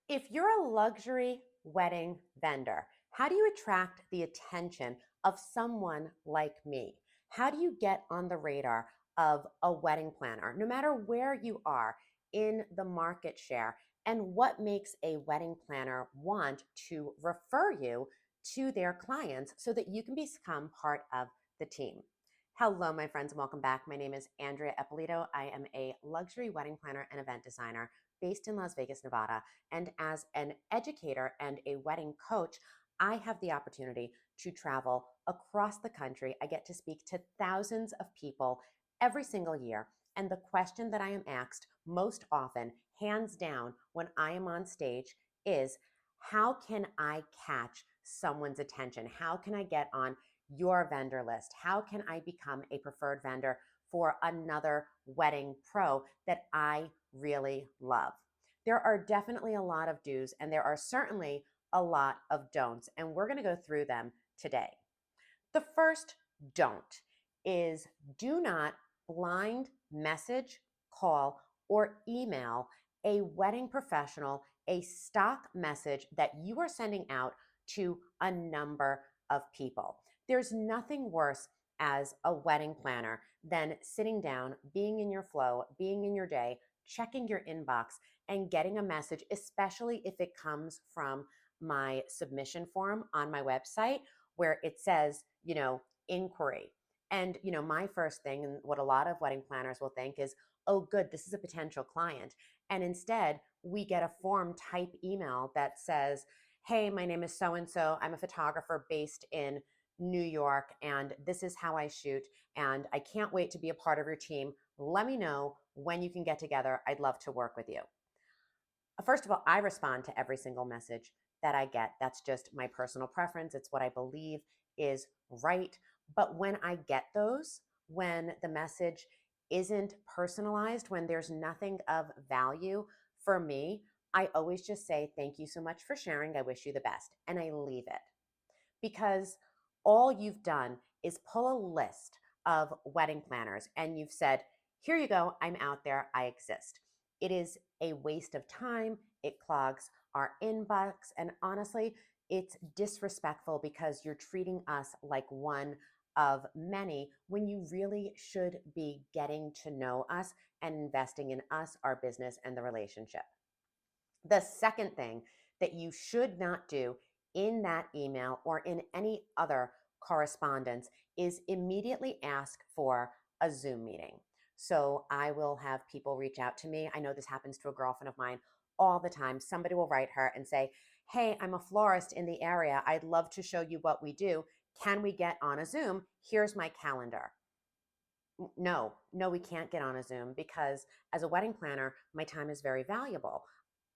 If you're a luxury wedding vendor, how do you attract the attention of someone like me? How do you get on the radar of a wedding planner, no matter where you are in the market share? And what makes a wedding planner want to refer you to their clients so that you can become part of the team? Hello, my friends, and welcome back. My name is Andrea Eppolito. I am a luxury wedding planner and event designer based in Las Vegas, Nevada. And as an educator and a wedding coach, I have the opportunity to travel across the country. I get to speak to thousands of people every single year. And the question that I am asked most often, hands down, when I am on stage is, how can I catch someone's attention? How can I get on your vendor list? How can I become a preferred vendor for another wedding pro that I really love? There are definitely a lot of do's and there are certainly a lot of don'ts, and we're going to go through them today. The first don't is do not blind message, call, or email a wedding professional a stock message that you are sending out to a number of people. There's nothing worse as a wedding planner than sitting down, being in your flow, being in your day, checking your inbox, and getting a message, especially if it comes from my submission form on my website where it says, inquiry. And, my first thing, and what a lot of wedding planners will think is, oh, good, this is a potential client. And instead, we get a form type email that says, hey, my name is so and so. I'm a photographer based in New York, and this is how I shoot. And I can't wait to be a part of your team. Let me know when you can get together. I'd love to work with you. First of all, I respond to every single message that I get. That's just my personal preference. It's what I believe is right. But when I get those, when the message isn't personalized, when there's nothing of value for me, I always just say, thank you so much for sharing. I wish you the best. And I leave it because all you've done is pull a list of wedding planners and you've said, here you go, I'm out there, I exist. It is a waste of time. It clogs our inbox. And honestly, it's disrespectful because you're treating us like one of many when you really should be getting to know us and investing in us, our business, and the relationship. The second thing that you should not do in that email or in any other correspondence is immediately ask for a Zoom meeting. So I will have people reach out to me. I know this happens to a girlfriend of mine all the time. Somebody will write her and say, hey, I'm a florist in the area. I'd love to show you what we do. Can we get on a Zoom? Here's my calendar. No, we can't get on a Zoom because as a wedding planner, my time is very valuable.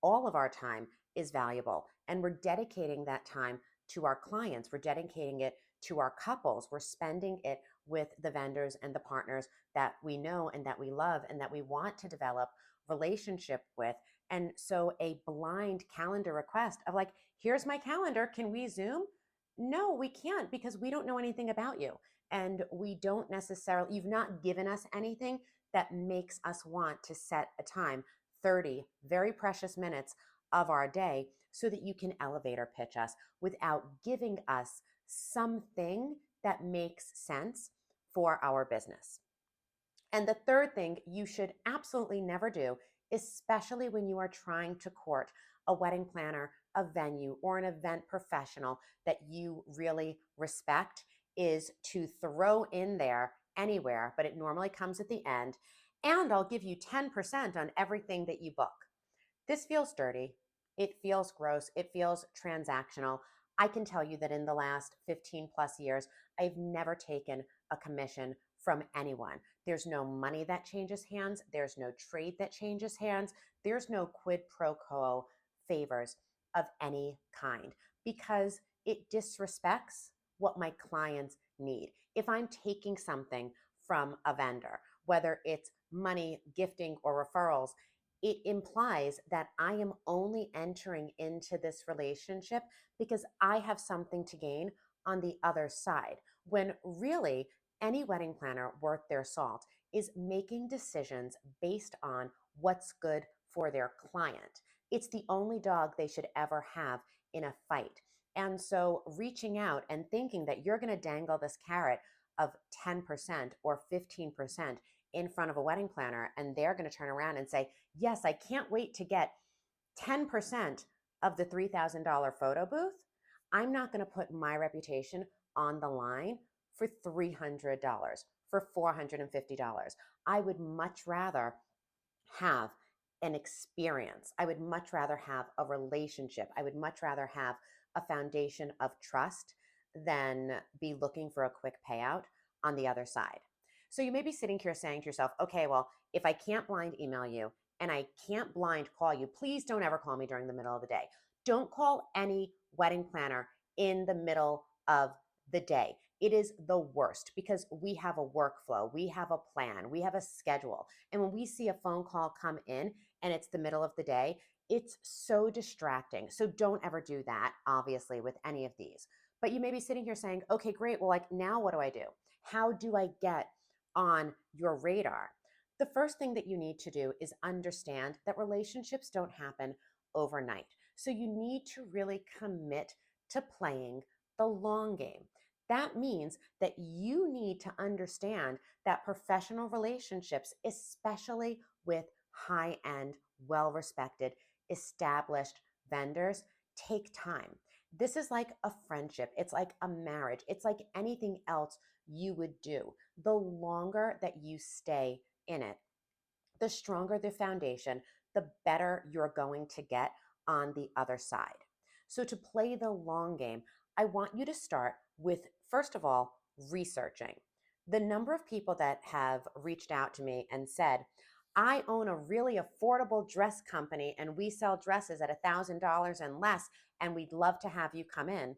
All of our time is valuable, and we're dedicating that time to our clients. We're dedicating it to our couples. We're spending it with the vendors and the partners that we know and that we love and that we want to develop relationship with. And so a blind calendar request of like, here's my calendar, can we Zoom? No, we can't because we don't know anything about you. And we don't necessarily, you've not given us anything that makes us want to set a time, 30 very precious minutes of our day, so that you can elevator pitch us without giving us something that makes sense for our business. And the third thing you should absolutely never do, especially when you are trying to court a wedding planner, a venue, or an event professional that you really respect, is to throw in there anywhere, but it normally comes at the end, and I'll give you 10% on everything that you book. This feels dirty. It feels gross. It feels transactional. I can tell you that in the last 15 plus years, I've never taken a commission from anyone. There's no money that changes hands. There's no trade that changes hands. There's no quid pro quo favors of any kind because it disrespects what my clients need. If I'm taking something from a vendor, whether it's money, gifting, or referrals, it implies that I am only entering into this relationship because I have something to gain on the other side. When really, any wedding planner worth their salt is making decisions based on what's good for their client. It's the only dog they should ever have in a fight. And so reaching out and thinking that you're going to dangle this carrot of 10% or 15% in front of a wedding planner, and they're going to turn around and say, yes, I can't wait to get 10% of the $3,000 photo booth. I'm not going to put my reputation on the line for $300, for $450. I would much rather have an experience. I would much rather have a relationship. I would much rather have a foundation of trust than be looking for a quick payout on the other side. So you may be sitting here saying to yourself, okay, well, if I can't blind email you and I can't blind call you, please don't ever call me during the middle of the day. Don't call any wedding planner in the middle of the day. It is the worst because we have a workflow, we have a plan, we have a schedule. And when we see a phone call come in and it's the middle of the day, it's so distracting. So don't ever do that, obviously, with any of these. But you may be sitting here saying, okay, great. Well, like now what do I do? How do I get on your radar? The first thing that you need to do is understand that relationships don't happen overnight. So you need to really commit to playing the long game. That means that you need to understand that professional relationships, especially with high end, well respected, established vendors, take time. This is like a friendship, it's like a marriage, it's like anything else you would do. The longer that you stay in it, the stronger the foundation, the better you're going to get on the other side. So, to play the long game, I want you to start with, first of all, researching. The number of people that have reached out to me and said, I own a really affordable dress company and we sell dresses at $1,000 and less, and we'd love to have you come in.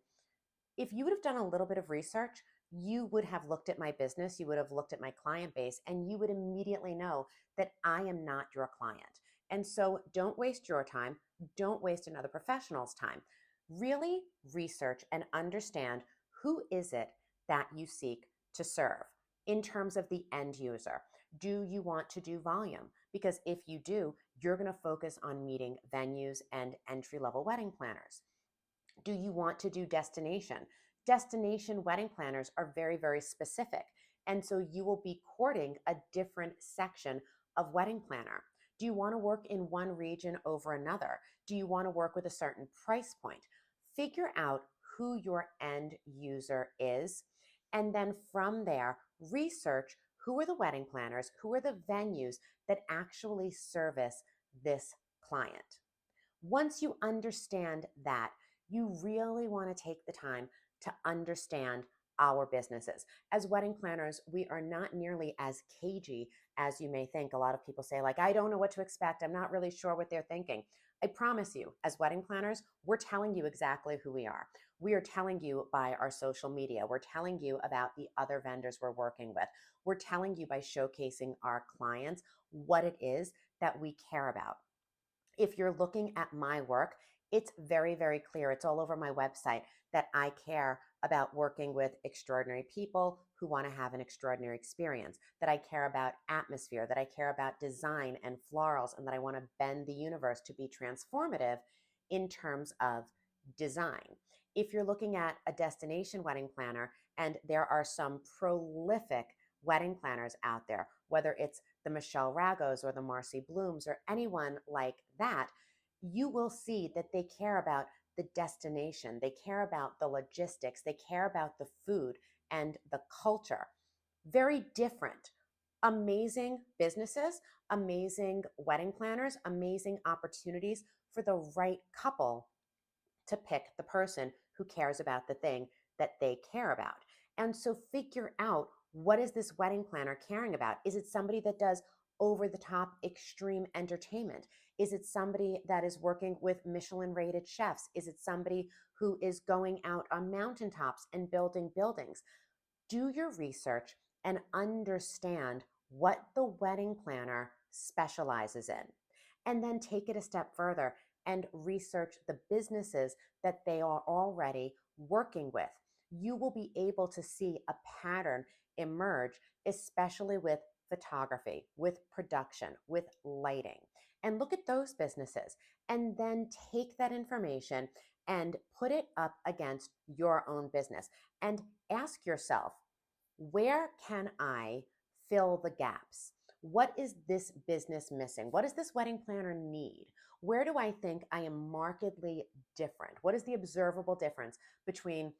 If you would have done a little bit of research, you would have looked at my business, you would have looked at my client base, and you would immediately know that I am not your client. And so don't waste your time. Don't waste another professional's time. Really research and understand who is it that you seek to serve in terms of the end user. Do you want to do volume? Because if you do, you're going to focus on meeting venues and entry-level wedding planners. Do you want to do destination? Destination wedding planners are very, very specific. And so you will be courting a different section of wedding planner. Do you want to work in one region over another? Do you want to work with a certain price point? Figure out who your end user is. And then from there, research who are the wedding planners, who are the venues that actually service this client. Once you understand that, you really want to take the time to understand our businesses. As wedding planners, we are not nearly as cagey as you may think. A lot of people say, like, I don't know what to expect. I'm not really sure what they're thinking. I promise you, as wedding planners, we're telling you exactly who we are. We are telling you by our social media. We're telling you about the other vendors we're working with. We're telling you by showcasing our clients what it is that we care about. If you're looking at my work, it's very, very clear. It's all over my website that I care about working with extraordinary people who want to have an extraordinary experience, that I care about atmosphere, that I care about design and florals, and that I want to bend the universe to be transformative in terms of design. If you're looking at a destination wedding planner, and there are some prolific wedding planners out there, whether it's the Michelle Ragos or the Marcy Blooms or anyone like that, you will see that they care about the destination, they care about the logistics, they care about the food and the culture. Very different. Amazing businesses, amazing wedding planners, amazing opportunities for the right couple to pick the person who cares about the thing that they care about. And so figure out, what is this wedding planner caring about? Is it somebody that does over the top extreme entertainment? Is it somebody that is working with Michelin rated chefs? Is it somebody who is going out on mountaintops and building buildings? Do your research and understand what the wedding planner specializes in. And then take it a step further and research the businesses that they are already working with. You will be able to see a pattern emerge, especially with photography, with production, with lighting. and look at those businesses, and then take that information and put it up against your own business and ask yourself, where can I fill the gaps? What is this business missing? What does this wedding planner need? Where do I think I am markedly different? What is the observable difference between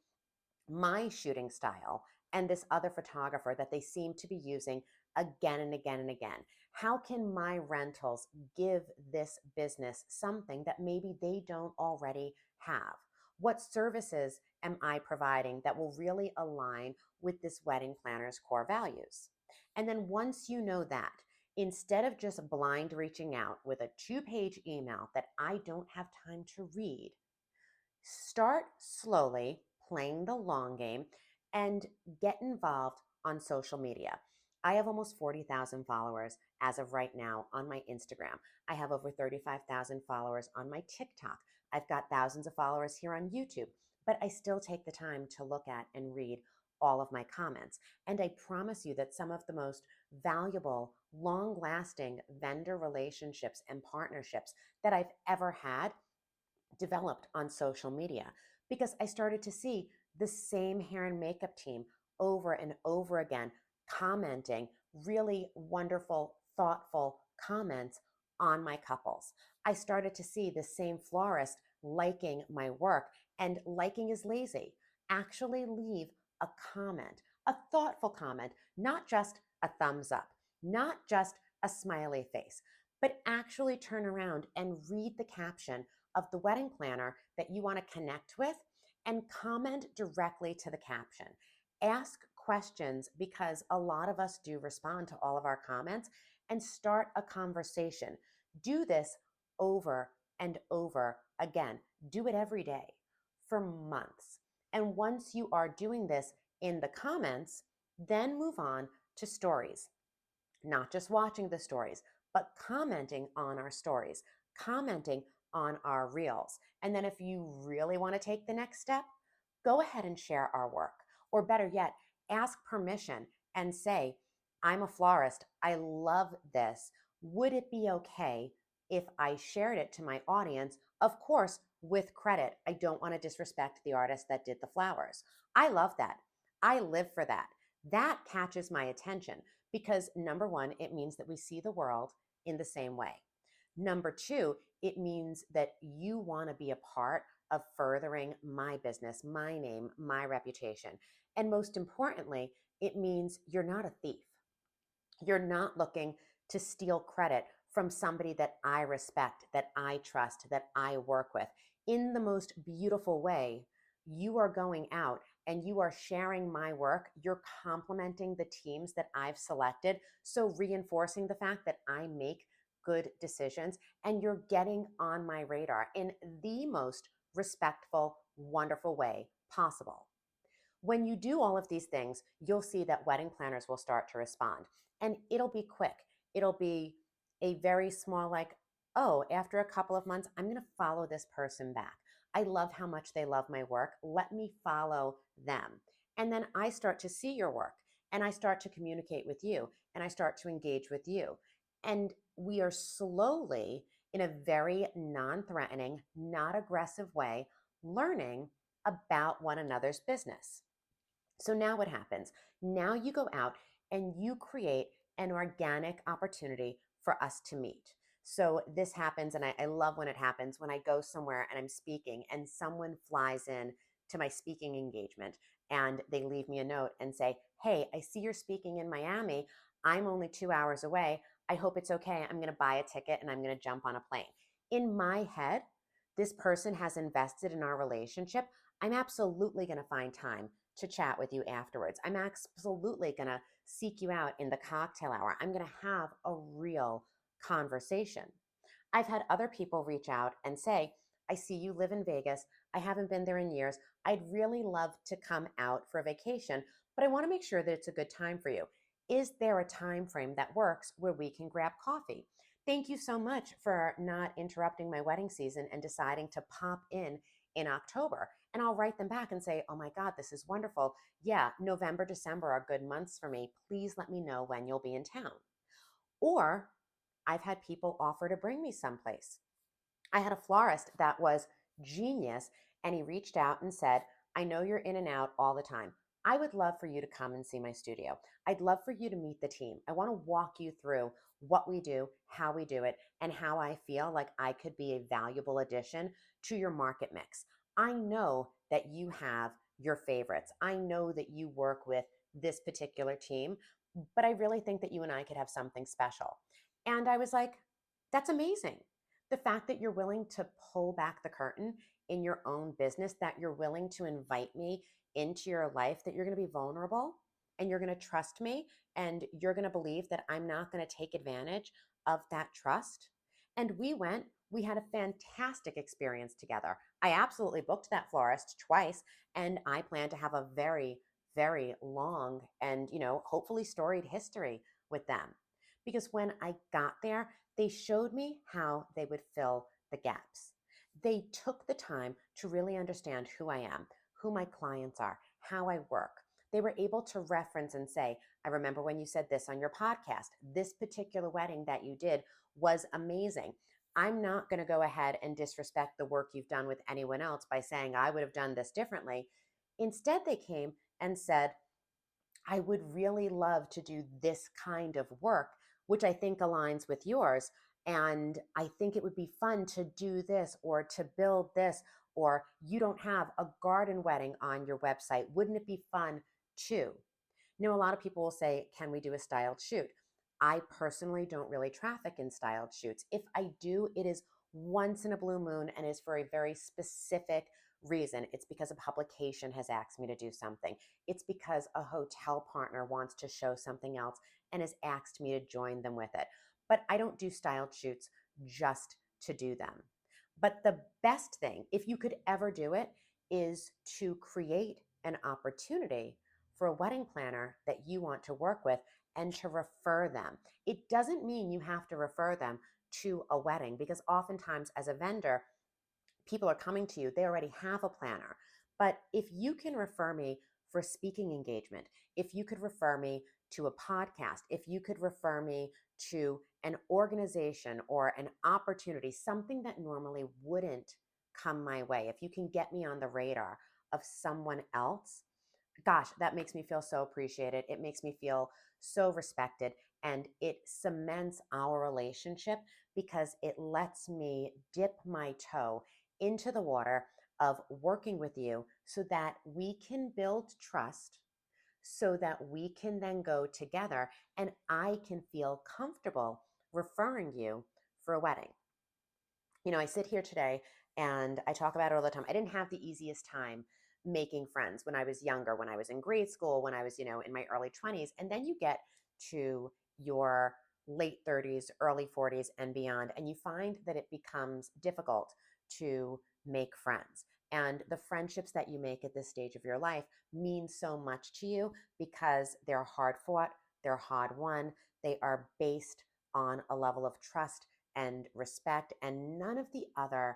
my shooting style and this other photographer that they seem to be using again and again and again? How can my rentals give this business something that maybe they don't already have? What services am I providing that will really align with this wedding planner's core values? And then once you know that, instead of just blind reaching out with a 2-page email that I don't have time to read, start slowly playing the long game and get involved on social media. I have almost 40,000 followers as of right now on my Instagram. I have over 35,000 followers on my TikTok. I've got thousands of followers here on YouTube, but I still take the time to look at and read all of my comments. And I promise you that some of the most valuable, long lasting vendor relationships and partnerships that I've ever had developed on social media, because I started to see the same hair and makeup team over and over again commenting really wonderful, thoughtful comments on my couples. I started to see the same florist liking my work, and liking is lazy. Actually, leave a comment, a thoughtful comment, not just a thumbs up, not just a smiley face, but actually turn around and read the caption of the wedding planner that you want to connect with and comment directly to the caption. Ask questions, because a lot of us do respond to all of our comments, and start a conversation. Do this over and over again. Do it every day for months. And once you are doing this in the comments, then move on to stories. Not just watching the stories, but commenting on our stories, commenting on our reels. And then if you really want to take the next step, go ahead and share our work. Or better yet, ask permission and say, I'm a florist. I love this. Would it be okay if I shared it to my audience? Of course, with credit. I don't want to disrespect the artist that did the flowers. I love that. I live for that. That catches my attention, because number one, it means that we see the world in the same way. Number two, it means that you want to be a part of furthering my business, my name, my reputation. And most importantly, it means you're not a thief. You're not looking to steal credit from somebody that I respect, that I trust, that I work with. In the most beautiful way, you are going out and you are sharing my work. You're complimenting the teams that I've selected. So reinforcing the fact that I make good decisions, and you're getting on my radar in the most respectful, wonderful way possible. When you do all of these things, you'll see that wedding planners will start to respond, and it'll be quick. It'll be a very small, like, oh, after a couple of months, I'm going to follow this person back. I love how much they love my work. Let me follow them. And then I start to see your work, and I start to communicate with you, and I start to engage with you. And we are slowly, in a very non threatening, not aggressive way, learning about one another's business. So now what happens? Now you go out and you create an organic opportunity for us to meet. So this happens, and I love when it happens, when I go somewhere and I'm speaking and someone flies in to my speaking engagement and they leave me a note and say, hey, I see you're speaking in Miami. I'm only 2 hours away. I hope it's okay. I'm going to buy a ticket and I'm going to jump on a plane. In my head, this person has invested in our relationship. I'm absolutely going to find time to chat with you afterwards. I'm absolutely going to seek you out in the cocktail hour. I'm going to have a real conversation. I've had other people reach out and say, I see you live in Vegas. I haven't been there in years. I'd really love to come out for a vacation, but I want to make sure that it's a good time for you. Is there a time frame that works where we can grab coffee? Thank you so much for not interrupting my wedding season and deciding to pop in October. And I'll write them back and say, oh my God, this is wonderful. Yeah, November, December are good months for me. Please let me know when you'll be in town. Or I've had people offer to bring me someplace. I had a florist that was genius, and he reached out and said, I know you're in and out all the time. I would love for you to come and see my studio. I'd love for you to meet the team. I want to walk you through what we do, how we do it, and how I feel like I could be a valuable addition to your market mix. I know that you have your favorites. I know that you work with this particular team, but I really think that you and I could have something special. And I was like, that's amazing. The fact that you're willing to pull back the curtain in your own business, that you're willing to invite me into your life, that you're going to be vulnerable and you're going to trust me and you're going to believe that I'm not going to take advantage of that trust. And we had a fantastic experience together. I absolutely booked that florist twice, and I plan to have a very, very long and, hopefully storied history with them. Because when I got there, they showed me how they would fill the gaps. They took the time to really understand who I am, who my clients are, how I work. They were able to reference and say, I remember when you said this on your podcast. This particular wedding that you did was amazing. I'm not going to go ahead and disrespect the work you've done with anyone else by saying I would have done this differently. Instead, they came and said, I would really love to do this kind of work, which I think aligns with yours. And I think it would be fun to do this or to build this, or you don't have a garden wedding on your website. Wouldn't it be fun too? A lot of people will say, can we do a styled shoot? I personally don't really traffic in styled shoots. If I do, it is once in a blue moon and is for a very specific reason. It's because a publication has asked me to do something. It's because a hotel partner wants to show something else and has asked me to join them with it. But I don't do styled shoots just to do them. But the best thing, if you could ever do it, is to create an opportunity for a wedding planner that you want to work with and to refer them. It doesn't mean you have to refer them to a wedding, because oftentimes as a vendor, people are coming to you, they already have a planner. But if you can refer me for a speaking engagement, if you could refer me to a podcast, if you could refer me to an organization or an opportunity, something that normally wouldn't come my way, if you can get me on the radar of someone else, gosh, that makes me feel so appreciated. It makes me feel so respected, and it cements our relationship because it lets me dip my toe into the water of working with you so that we can build trust, so that we can then go together and I can feel comfortable referring you for a wedding. I sit here today and I talk about it all the time. I didn't have the easiest time making friends when I was younger, when I was in grade school, when I was, in my early 20s. And then you get to your late 30s, early 40s, and beyond, and you find that it becomes difficult to make friends. And the friendships that you make at this stage of your life mean so much to you because they're hard fought, they're hard won, they are based on a level of trust and respect and none of the other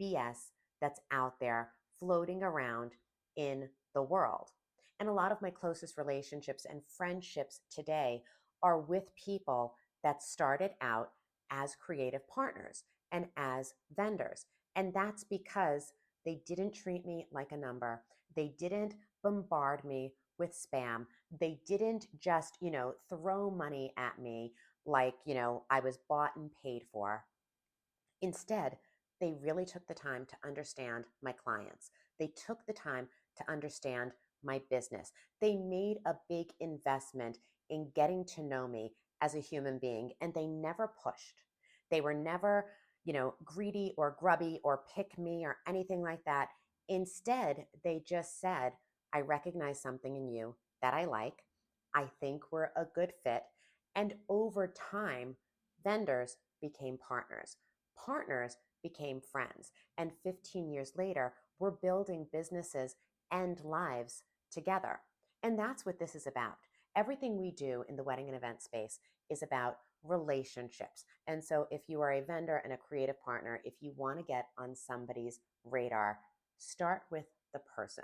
BS that's out there floating around in the world. And a lot of my closest relationships and friendships today are with people that started out as creative partners and as vendors. And that's because they didn't treat me like a number. They didn't bombard me with spam. They didn't just, throw money at me like, I was bought and paid for. Instead, they really took the time to understand my clients. They took the time to understand my business. They made a big investment in getting to know me as a human being, and they never pushed. They were never, greedy or grubby or pick me or anything like that. Instead, they just said, I recognize something in you that I like. I think we're a good fit. And over time, vendors became partners. Partners became friends. And 15 years later, we're building businesses and lives together. And that's what this is about. Everything we do in the wedding and event space is about relationships. And so if you are a vendor and a creative partner, if you want to get on somebody's radar, start with the person,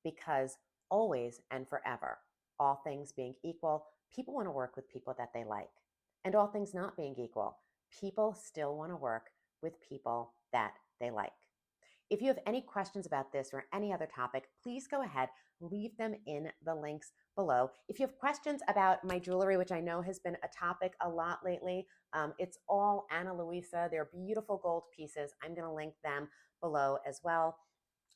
because always and forever, all things being equal, people want to work with people that they like. And all things not being equal, People still want to work with people that they like. If you have any questions about this or any other topic, please go ahead, leave them in the links below. If you have questions about my jewelry, which I know has been a topic a lot lately, it's all Ana Luisa. They're beautiful gold pieces. I'm going to link them below as well.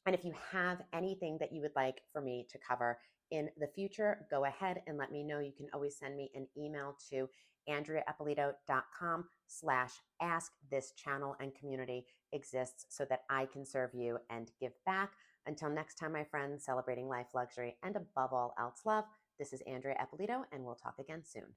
And if you have anything that you would like for me to cover in the future, go ahead and let me know. You can always send me an email to andreaeppolito.com/ask. This channel and community exists so that I can serve you and give back. Until next time, my friends, celebrating life, luxury, and above all else, love. This is Andrea Eppolito, and we'll talk again soon.